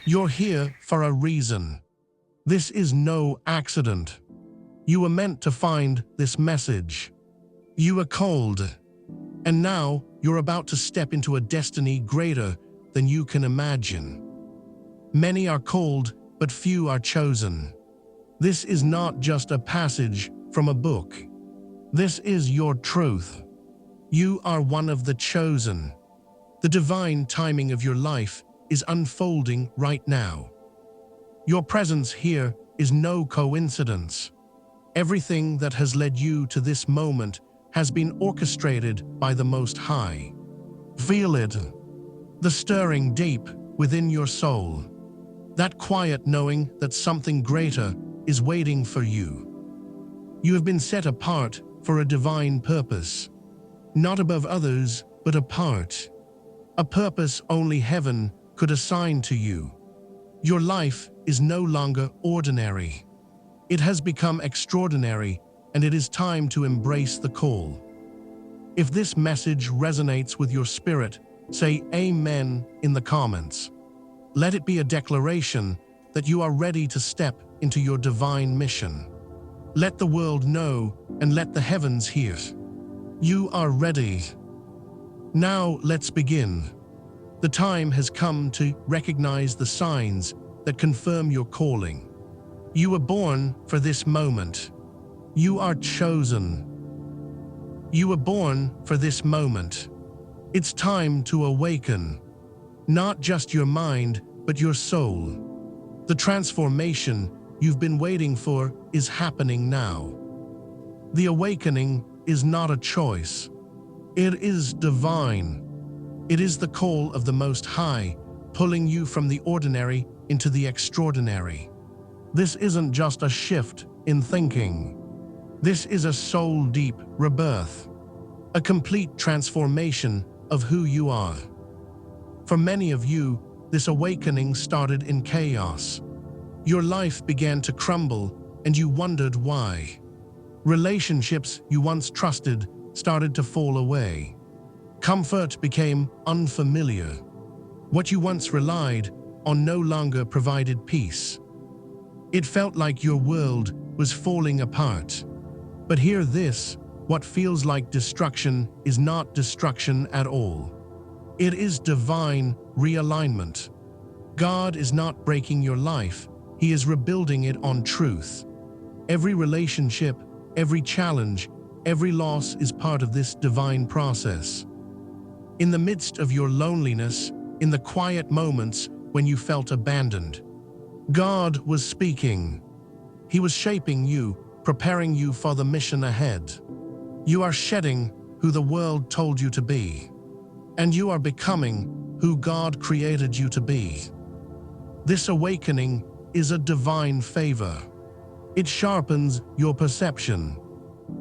You're here for a reason. This is no accident. You were meant to find this message. You were called, and now you're about to step into a destiny greater than you can imagine. Many are called, but few are chosen. This is not just a passage from a book. This is your truth. You are one of the chosen. The divine timing of your life is unfolding right now. Your presence here is no coincidence. Everything that has led you to this moment has been orchestrated by the Most High. Feel it, the stirring deep within your soul, that quiet knowing that something greater is waiting for you. You have been set apart for a divine purpose, not above others, but apart. A purpose only heaven could assign to you. Your life is no longer ordinary. It has become extraordinary, and it is time to embrace the call. If this message resonates with your spirit, say Amen in the comments. Let it be a declaration that you are ready to step into your divine mission. Let the world know and let the heavens hear. You are ready. Now let's begin. The time has come to recognize the signs that confirm your calling. You were born for this moment. You are chosen. You were born for this moment. It's time to awaken, not just your mind, but your soul. The transformation you've been waiting for is happening now. The awakening is not a choice. It is divine. It is the call of the Most High, pulling you from the ordinary into the extraordinary. This isn't just a shift in thinking. This is a soul-deep rebirth, a complete transformation of who you are. For many of you, this awakening started in chaos. Your life began to crumble, and you wondered why. Relationships you once trusted started to fall away. Comfort became unfamiliar. What you once relied on no longer provided peace. It felt like your world was falling apart. But hear this, what feels like destruction is not destruction at all. It is divine realignment. God is not breaking your life, He is rebuilding it on truth. Every relationship, every challenge, every loss is part of this divine process. In the midst of your loneliness, in the quiet moments when you felt abandoned, God was speaking. He was shaping you, preparing you for the mission ahead. You are shedding who the world told you to be, and you are becoming who God created you to be. This awakening is a divine favor. It sharpens your perception.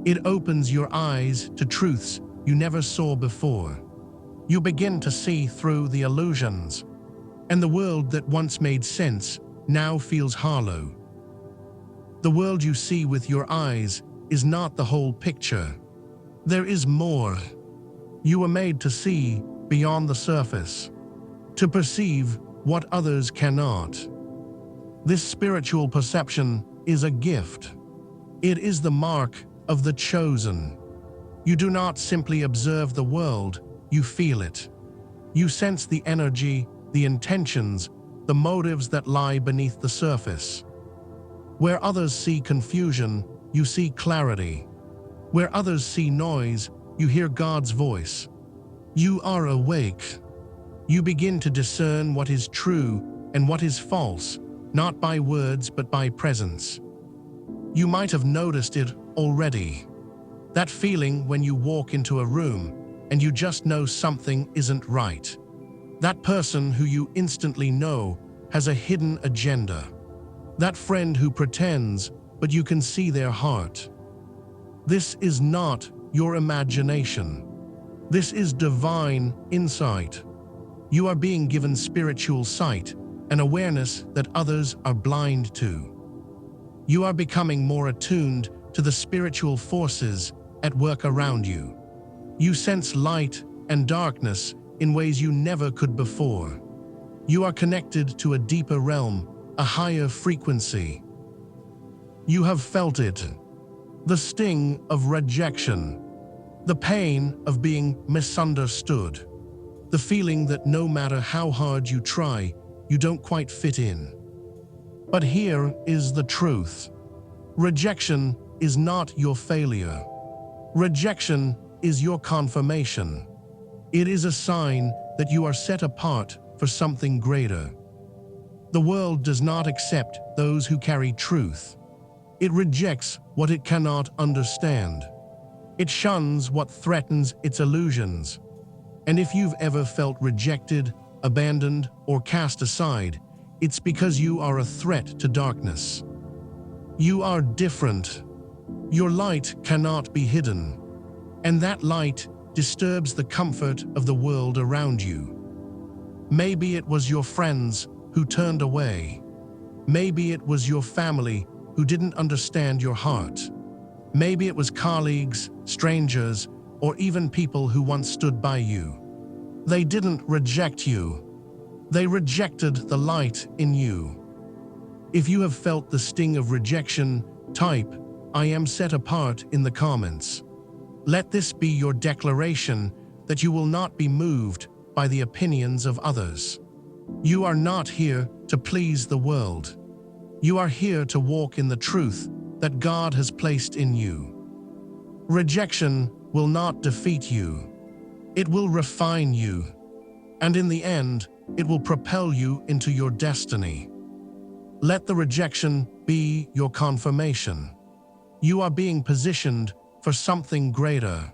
It opens your eyes to truths you never saw before. You begin to see through the illusions, and the world that once made sense now feels hollow. The world you see with your eyes is not the whole picture. There is more. You were made to see beyond the surface, to perceive what others cannot. This spiritual perception is a gift. It is the mark of the chosen. You do not simply observe the world, you feel it. You sense the energy, the intentions, the motives that lie beneath the surface. Where others see confusion, you see clarity. Where others see noise, you hear God's voice. You are awake. You begin to discern what is true and what is false, not by words but by presence. You might have noticed it already. That feeling when you walk into a room and you just know something isn't right. That person who you instantly know has a hidden agenda. That friend who pretends, but you can see their heart. This is not your imagination. This is divine insight. You are being given spiritual sight, an awareness that others are blind to. You are becoming more attuned to the spiritual forces at work around you. You sense light and darkness in ways you never could before. You are connected to a deeper realm, a higher frequency. You have felt it. The sting of rejection. The pain of being misunderstood. The feeling that no matter how hard you try, you don't quite fit in. But here is the truth. Rejection is not your failure. Rejection is your confirmation. It is a sign that you are set apart for something greater. The world does not accept those who carry truth. It rejects what it cannot understand. It shuns what threatens its illusions. And if you've ever felt rejected, abandoned, or cast aside, it's because you are a threat to darkness. You are different. Your light cannot be hidden. And that light disturbs the comfort of the world around you. Maybe it was your friends who turned away. Maybe it was your family who didn't understand your heart. Maybe it was colleagues, strangers, or even people who once stood by you. They didn't reject you. They rejected the light in you. If you have felt the sting of rejection, type, "I am set apart" in the comments. Let this be your declaration that you will not be moved by the opinions of others. You are not here to please the world. You are here to walk in the truth that God has placed in you. Rejection will not defeat you. It will refine you. And in the end, it will propel you into your destiny. Let the rejection be your confirmation. You are being positioned for something greater.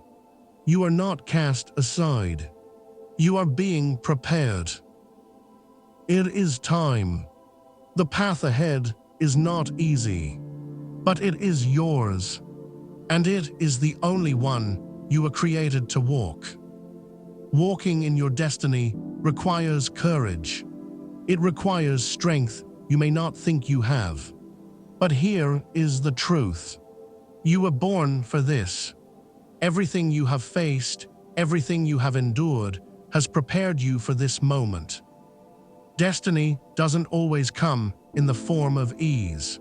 You are not cast aside. You are being prepared. It is time. The path ahead is not easy, but it is yours, and it is the only one you were created to walk. Walking in your destiny requires courage. It requires strength you may not think you have. But here is the truth. You were born for this. Everything you have faced, everything you have endured, has prepared you for this moment. Destiny doesn't always come in the form of ease.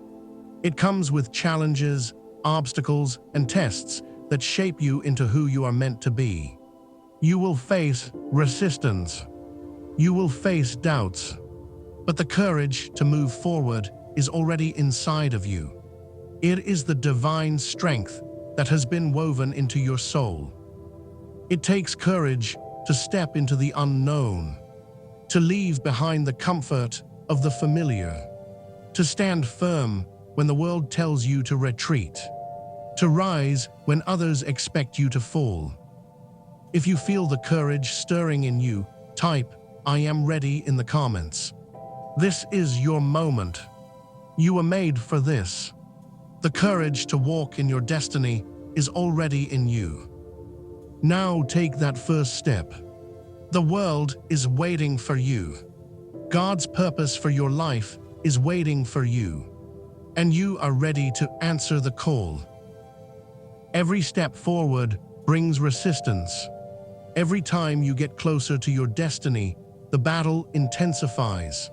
It comes with challenges, obstacles, and tests that shape you into who you are meant to be. You will face resistance. You will face doubts. But the courage to move forward is already inside of you. It is the divine strength that has been woven into your soul. It takes courage to step into the unknown, to leave behind the comfort of the familiar, to stand firm when the world tells you to retreat, to rise when others expect you to fall. If you feel the courage stirring in you, type, "I am ready" in the comments. This is your moment. You were made for this. The courage to walk in your destiny is already in you. Now take that first step. The world is waiting for you. God's purpose for your life is waiting for you. And you are ready to answer the call. Every step forward brings resistance. Every time you get closer to your destiny, the battle intensifies.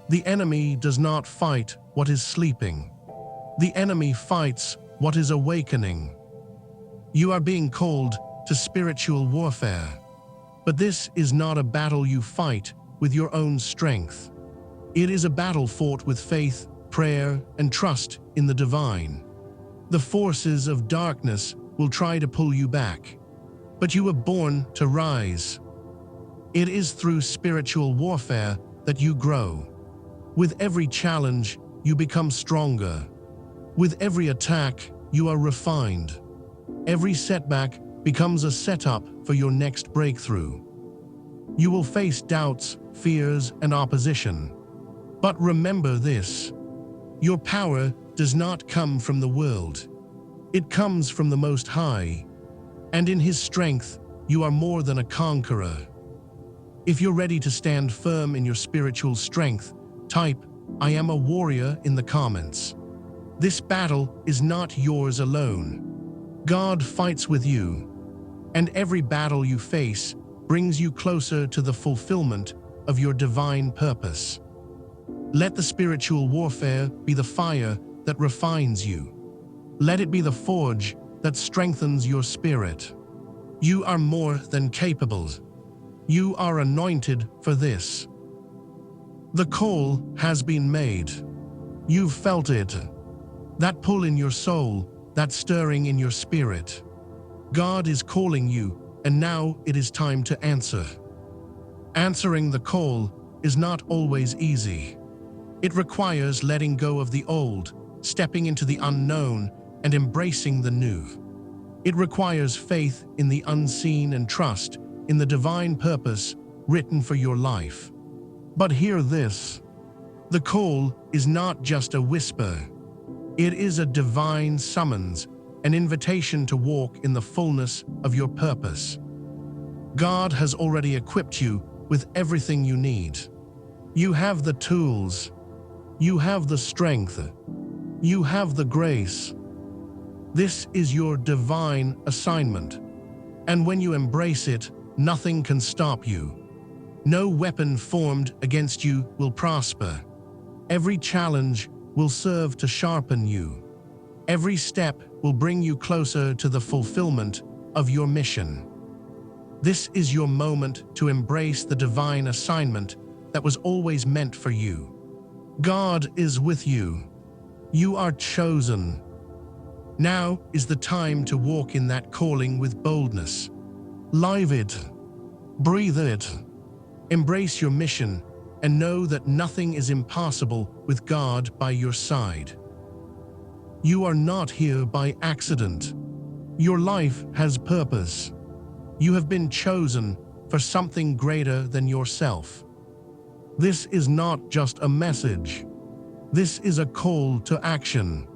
The enemy does not fight what is sleeping. The enemy fights what is awakening. You are being called to spiritual warfare. But this is not a battle you fight with your own strength. It is a battle fought with faith, prayer, and trust in the divine. The forces of darkness will try to pull you back, but you were born to rise. It is through spiritual warfare that you grow. With every challenge, you become stronger. With every attack, you are refined. Every setback becomes a setup for your next breakthrough. You will face doubts, fears, and opposition. But remember this: your power does not come from the world. It comes from the Most High. And in His strength, you are more than a conqueror. If you're ready to stand firm in your spiritual strength, type, "I am a warrior" in the comments. This battle is not yours alone. God fights with you. And every battle you face brings you closer to the fulfillment of your divine purpose. Let the spiritual warfare be the fire that refines you. Let it be the forge that strengthens your spirit. You are more than capable. You are anointed for this. The call has been made. You've felt it. That pull in your soul, that stirring in your spirit. God is calling you, and now it is time to answer. Answering the call is not always easy. It requires letting go of the old, stepping into the unknown, and embracing the new. It requires faith in the unseen and trust in the divine purpose written for your life. But hear this: the call is not just a whisper. It is a divine summons, an invitation to walk in the fullness of your purpose. God has already equipped you with everything you need. You have the tools. You have the strength. You have the grace. This is your divine assignment. And when you embrace it, nothing can stop you. No weapon formed against you will prosper. Every challenge will serve to sharpen you. Every step will bring you closer to the fulfillment of your mission. This is your moment to embrace the divine assignment that was always meant for you. God is with you. You are chosen. Now is the time to walk in that calling with boldness. Live it. Breathe it. Embrace your mission and know that nothing is impossible with God by your side. You are not here by accident. Your life has purpose. You have been chosen for something greater than yourself. This is not just a message. This is a call to action,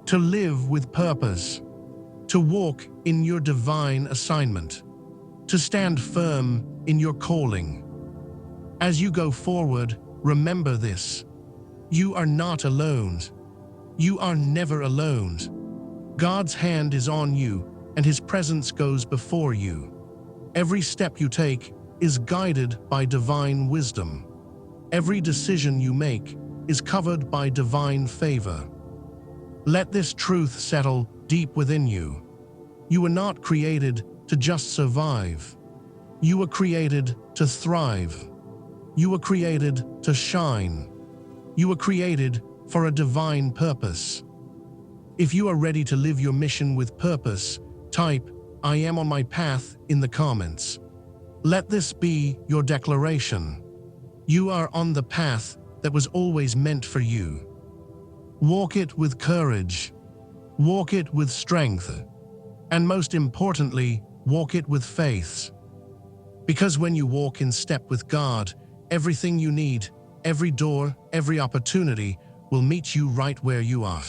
to live with purpose, to walk in your divine assignment, to stand firm in your calling. As you go forward, remember this: you are not alone. You are never alone. God's hand is on you, and His presence goes before you. Every step you take is guided by divine wisdom. Every decision you make is covered by divine favor. Let this truth settle deep within you. You were not created to just survive. You were created to thrive. You were created to shine. You were created for a divine purpose. If you are ready to live your mission with purpose, type "I am on my path" in the comments. Let this be your declaration. You are on the path that was always meant for you. Walk it with courage. Walk it with strength. And most importantly, walk it with faith. Because when you walk in step with God, everything you need, every door, every opportunity will meet you right where you are.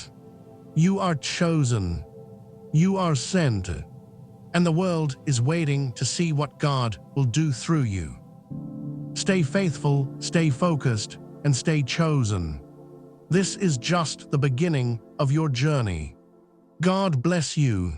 You are chosen. You are sent. And the world is waiting to see what God will do through you. Stay faithful, stay focused, and stay chosen. This is just the beginning of your journey. God bless you.